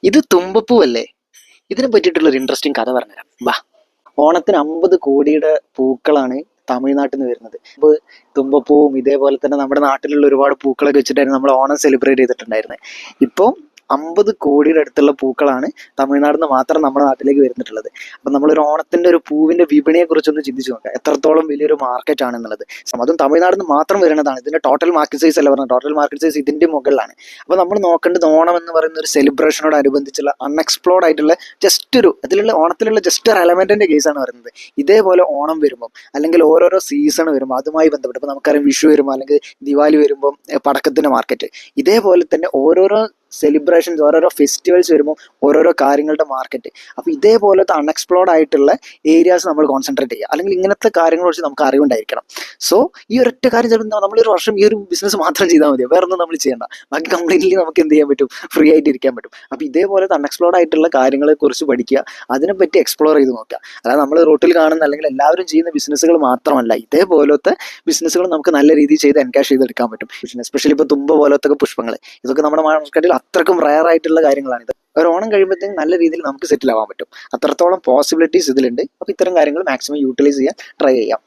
ഇത് തുമ്പപ്പൂവല്ലേ? ഇതിനെ പറ്റിയിട്ടുള്ള ഒരു ഇൻട്രസ്റ്റിംഗ് കഥ പറഞ്ഞുതരാം. വാ. ഓണത്തിന് 50 കോടിയുടെ പൂക്കളാണ് തമിഴ്നാട്ടിൽ നിന്ന് വരുന്നത്. ഇപ്പൊ തുമ്പപ്പൂവും ഇതേപോലെ തന്നെ നമ്മുടെ നാട്ടിലുള്ള ഒരുപാട് പൂക്കളൊക്കെ വെച്ചിട്ടായിരുന്നു നമ്മൾ ഓണം സെലിബ്രേറ്റ് ചെയ്തിട്ടുണ്ടായിരുന്നത്. ഇപ്പോൾ 50 കോടിയുടെ അടുത്തുള്ള പൂക്കളാണ് തമിഴ്നാട്ടിൽ നിന്ന് മാത്രം നമ്മുടെ നാട്ടിലേക്ക് വരുന്നിട്ടുള്ളത്. അപ്പം നമ്മളൊരു ഓണത്തിന്റെ ഒരു പൂവിന്റെ വിപണിയെ കുറിച്ചൊന്ന് ചിന്തിച്ചു നോക്കാം, എത്രത്തോളം വലിയൊരു മാർക്കറ്റ് ആണെന്നുള്ളത്. അതും തമിഴ്നാട്ടിൽ നിന്ന് മാത്രം വരുന്നതാണ്. ഇതിന്റെ ടോട്ടൽ മാർക്കറ്റ് സൈസ് അല്ല പറഞ്ഞത്, ടോട്ടൽ മാർക്കറ്റ് സൈസ് ഇതിന്റെ മുകളിലാണ്. അപ്പോൾ നമ്മൾ നോക്കേണ്ടത് ഓണം എന്ന് പറയുന്ന ഒരു സെലിബ്രേഷനോട് അനുബന്ധിച്ചുള്ള അൺഎക്സ്പ്ലോർഡ് ആയിട്ടുള്ള ജസ്റ്റ് ഒരു അതിലുള്ള ഓണത്തിലുള്ള ജസ്റ്റ് ഒരു എലമെന്റിന്റെ കേസാണ് പറയുന്നത്. ഇതേപോലെ ഓണം വരുമ്പോൾ അല്ലെങ്കിൽ ഓരോരോ സീസൺ വരുമ്പോൾ അതുമായി ബന്ധപ്പെട്ട് ഇപ്പോൾ നമുക്കറിയാം വിഷു വരുമ്പോൾ അല്ലെങ്കിൽ ദിവാലി വരുമ്പോൾ പടക്കത്തിന്റെ മാർക്കറ്റ്, ഇതേപോലെ തന്നെ ഓരോരോ സെലിബ്രേഷൻസ് ഓരോരോ ഫെസ്റ്റിവൽസ് വരുമ്പോൾ ഓരോരോ കാര്യങ്ങളുടെ മാർക്കറ്റ്. അപ്പോൾ ഇതേപോലത്തെ അൺഎക്സ്പ്ലോർഡ് ആയിട്ടുള്ള ഏരിയാസ് നമ്മൾ കോൺസെൻട്രേറ്റ് ചെയ്യുക, അല്ലെങ്കിൽ ഇങ്ങനത്തെ കാര്യങ്ങളെ കുറിച്ച് നമുക്ക് അറിവുണ്ടായിരിക്കണം. സോ ഈ ഒരൊറ്റ കാര്യം ചിലപ്പോൾ നമ്മളൊരു വർഷം ഈ ഒരു ബിസിനസ് മാത്രം ചെയ്താൽ മതി, വേറെ ഒന്നും നമ്മൾ ചെയ്യണ്ട. ബാക്കി കംപ്ലീറ്റ്ലി നമുക്ക് എന്ത് ചെയ്യാൻ പറ്റും, ഫ്രീ ആയിട്ട് ഇരിക്കാൻ പറ്റും. അപ്പോൾ ഇതേപോലത്തെ അൺഎക്സ്പ്ലോർഡ് ആയിട്ടുള്ള കാര്യങ്ങളെ കുറിച്ച് പഠിക്കുക, അതിനെപ്പറ്റി എക്സ്പ്ലോർ ചെയ്ത് നോക്കുക. അല്ലാതെ നമ്മൾ റോട്ടിൽ കാണുന്ന അല്ലെങ്കിൽ എല്ലാവരും ചെയ്യുന്ന ബിസിനസ്സുകൾ മാത്രമല്ല, ഇതേപോലത്തെ ബിസിനസ്സുകൾ നമുക്ക് നല്ല രീതിയിൽ ചെയ്ത് എൻകാഷ് ചെയ്തെടുക്കാൻ പറ്റും. എസ്പെഷ്യലി ഇപ്പോൾ തുമ്പ പോലത്തെ പുഷ്പങ്ങൾ, ഇതൊക്കെ നമ്മുടെ മാർക്കറ്റിൽ അത്രക്കും റയർ ആയിട്ടുള്ള കാര്യങ്ങളാണിത്. ഒരു ഓണം കഴിയുമ്പോഴത്തേക്കും നല്ല രീതിയിൽ നമുക്ക് സെറ്റിൽ ആവാൻ പറ്റും. അത്രത്തോളം പോസിബിലിറ്റീസ് ഇതിലുണ്ട്. അപ്പോൾ ഇത്തരം കാര്യങ്ങൾ മാക്സിമം യൂട്ടിലൈസ് ചെയ്യാൻ ട്രൈ ചെയ്യാം.